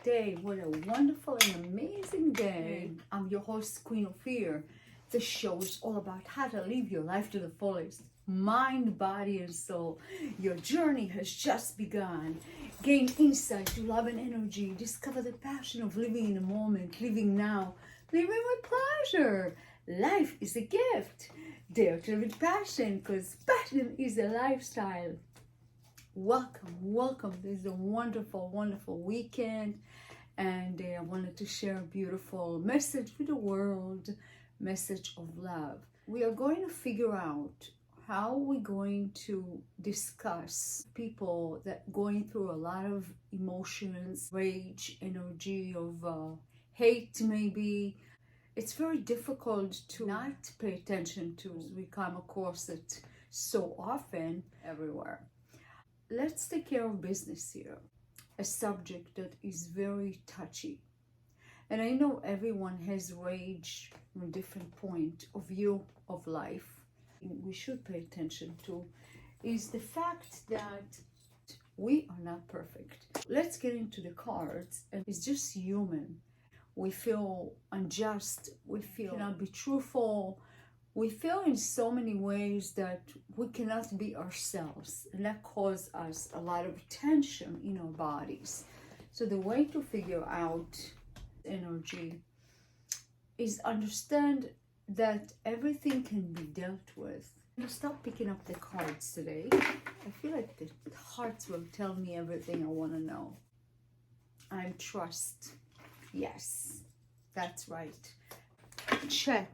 day. What a wonderful and amazing day. I'm your host, Queen Ofir. This show is all about how to live your life to the fullest. Mind, body, and soul. Your journey has just begun. Gain insight to love and energy. Discover the passion of living in the moment, living now, living with pleasure. Life is a gift. Dare to live with passion, because passion is a lifestyle. Welcome. This is a wonderful weekend, and I wanted to share a beautiful message with the world, message of love. We are going to figure out how we're going to discuss people that going through a lot of emotions, rage, energy of hate maybe. It's very difficult to not pay attention to. We come across it so often everywhere. Let's take care of business here, a subject that is very touchy. And I know everyone has rage from a different point of view of life. We should pay attention to is the fact that we are not perfect. Let's get into the cards, and it's just human. We feel unjust, we feel cannot be truthful, we feel in so many ways that we cannot be ourselves, and that causes us a lot of tension in our bodies. So the way to figure out energy is understand that everything can be dealt with. I'll stop picking up the cards today. I feel like the hearts will tell me everything I want to know. I'm trust. Yes, that's right. Check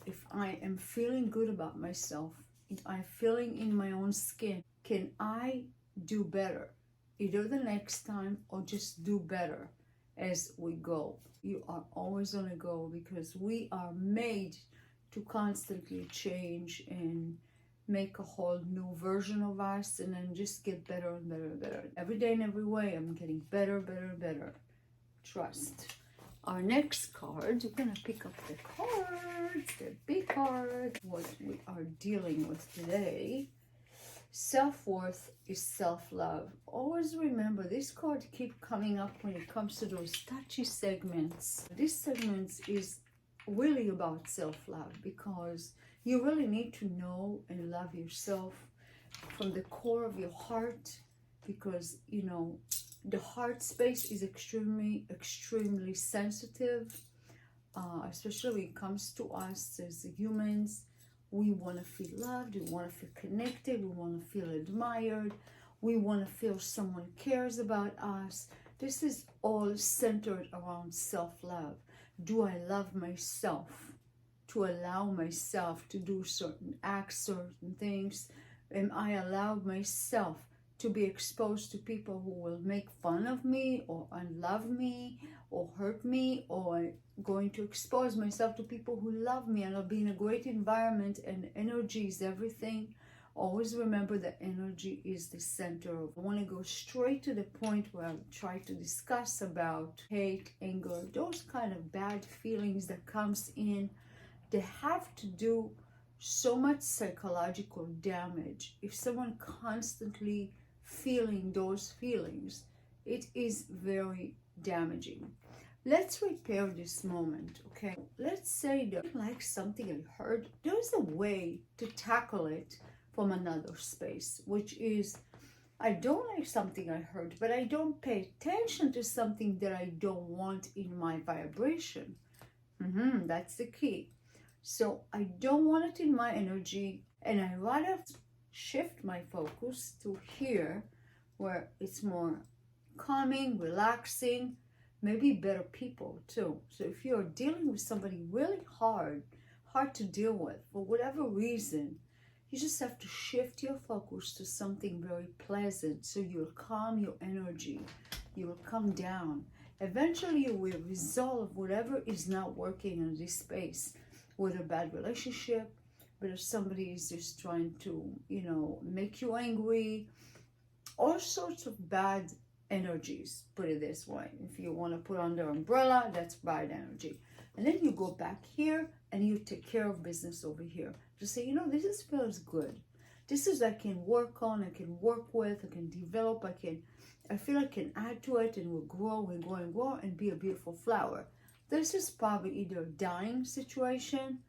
if I am feeling good about myself, if I'm feeling in my own skin. Can I do better either the next time or just do better as we go? You are always on a go because we are made to constantly change and make a whole new version of us, and then just get better and better and better. Every day in every way, I'm getting better. Trust. Our next card, we're gonna pick up the cards, the big card, what we are dealing with today. Self-worth is self-love. Always remember, this card keeps coming up when it comes to those touchy segments. This segment is really about self-love because you really need to know and love yourself from the core of your heart, because you know the heart space is extremely sensitive, especially when it comes to us as humans. We want to feel loved, we want to feel connected, we want to feel admired, we want to feel someone cares about us. This is all centered around self-love. Do I love myself to allow myself to do certain acts, certain things? Am I allowed myself to be exposed to people who will make fun of me or unlove me or hurt me, or going to expose myself to people who love me and I'll be in a great environment? And energy is everything. Always remember that energy is the center. I want to go straight to the point where I try to discuss about hate, anger, those kind of bad feelings that comes in. They have to do so much psychological damage. If someone constantly feeling those feelings, it is very damaging. Let's repair this moment, okay? Let's say that I like something I heard. There's a way to tackle it from another space, which is, I don't like something I heard, but I don't pay attention to something that I don't want in my vibration. That's the key. So I don't want it in my energy, and I rather shift my focus to here, where it's more calming, relaxing, maybe better people too. So if you're dealing with somebody really hard to deal with for whatever reason, you just have to shift your focus to something very pleasant, so you'll calm your energy, you will come down. Eventually you will resolve whatever is not working in this space, whether a bad relationship, but if somebody is just trying to, make you angry, all sorts of bad energies, put it this way. If you want to put on the umbrella, that's bad energy. And then you go back here and you take care of business over here. Just say, this feels good. This is I can work on, I can work with, I can develop, I feel I can add to it and will grow and grow and grow and be a beautiful flower. This is probably either a dying situation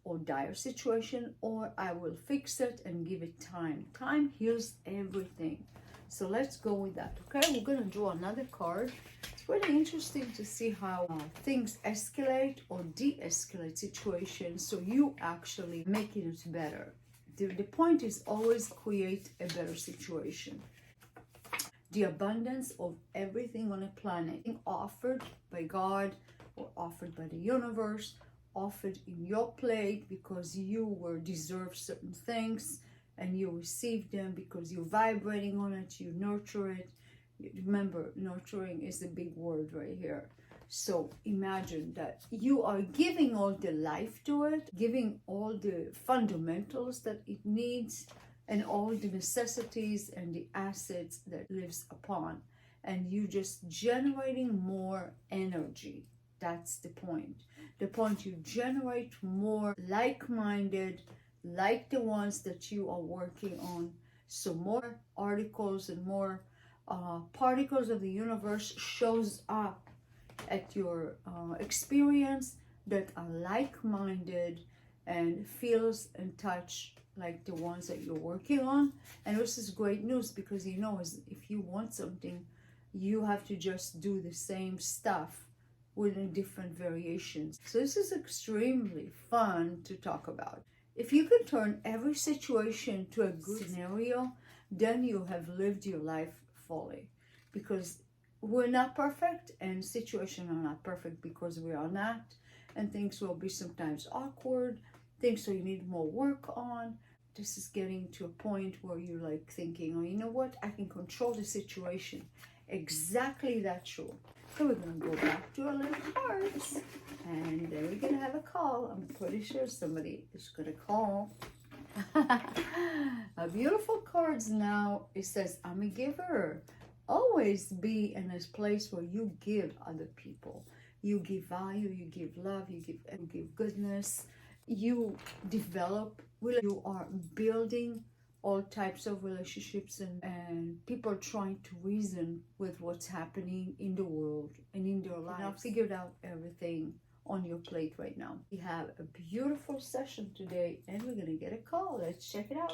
or dire situation, or I will fix it and give it time. Time heals everything. So let's go with that, okay? We're going to draw another card. It's really interesting to see how things escalate or de-escalate situations, so you actually making it better. The point is always create a better situation. The abundance of everything on a planet being offered by God or offered by the universe, offered in your plate because you were deserve certain things and you receive them because you're vibrating on it, you nurture it. Remember, nurturing is a big word right here. So imagine that you are giving all the life to it, giving all the fundamentals that it needs and all the necessities and the assets that lives upon. And you just generating more energy. That's the point. The point, you generate more like-minded, like the ones that you are working on. So more articles and more particles of the universe shows up at your experience that are like-minded and feels and touch like the ones that you're working on. And this is great news, because you know, if you want something, you have to just do the same stuff with different variations. So this is extremely fun to talk about. If you can turn every situation to a good scenario, then you have lived your life fully. Because we're not perfect, and situations are not perfect because we are not. And things will be sometimes awkward, things that you need more work on. This is getting to a point where you're like thinking, oh, you know what? I can control the situation. Exactly that true. So we're going to go back to our little cards, and then we're going to have a call. I'm pretty sure somebody is going to call. A beautiful cards now. It says, I'm a giver. Always be in a place where you give other people. You give value, you give love, you give goodness. You develop, you are building all types of relationships, and people trying to reason with what's happening in the world and in their lives. Now figured out everything on your plate right now. We have a beautiful session today, and we're gonna get a call. Let's check it out.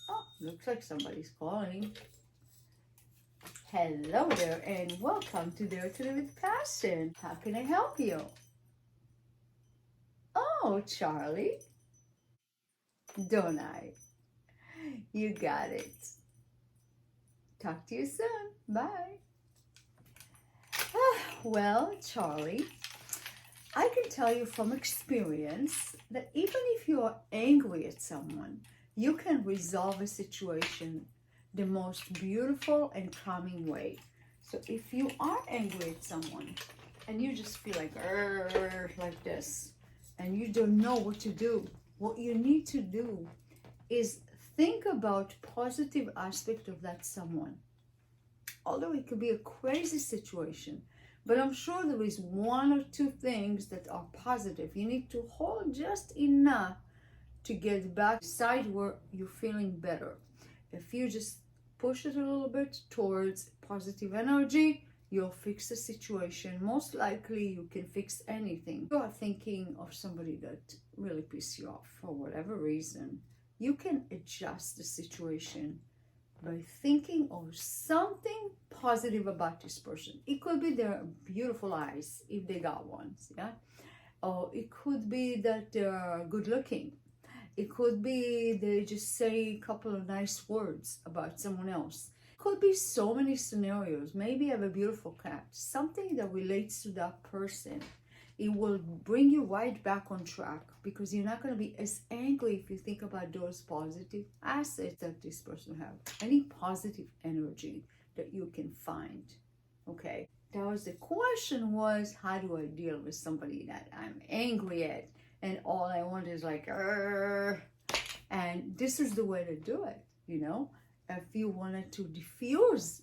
Oh, looks like somebody's calling. Hello there, and welcome to Dare to Live with Passion. How can I help you? Oh, Charlie. Don't I? You got it. Talk to you soon. Bye. Well, Charlie, I can tell you from experience that even if you are angry at someone, you can resolve a situation the most beautiful and calming way. So if you are angry at someone and you just feel like this, and you don't know what to do, what you need to do is think about positive aspect of that someone. Although it could be a crazy situation, but I'm sure there is one or two things that are positive. You need to hold just enough to get back side where you're feeling better. If you just push it a little bit towards positive energy, you'll fix the situation. Most likely you can fix anything. You are thinking of somebody that really pisses you off for whatever reason. You can adjust the situation by thinking of something positive about this person. It could be their beautiful eyes, if they got ones, yeah? Or it could be that they're good looking. It could be they just say a couple of nice words about someone else. It could be so many scenarios. Maybe you have a beautiful cat, something that relates to that person. It will bring you right back on track, because you're not going to be as angry if you think about those positive assets that this person has. Any positive energy that you can find, okay? That was the question, was how do I deal with somebody that I'm angry at and all I want is like, and this is the way to do it, you know? If you wanted to diffuse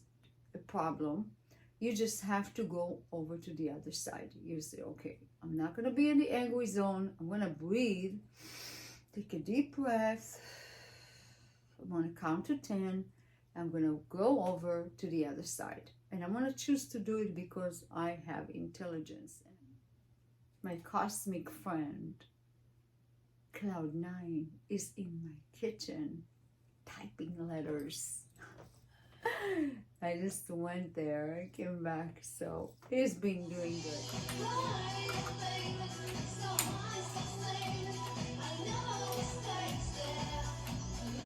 a problem, you just have to go over to the other side. You say, okay, I'm not going to be in the angry zone. I'm going to breathe. Take a deep breath. I'm going to count to 10. I'm going to go over to the other side. And I'm going to choose to do it because I have intelligence. My cosmic friend, Cloud9, is in my kitchen typing letters. I just went there, I came back, so he's been doing good.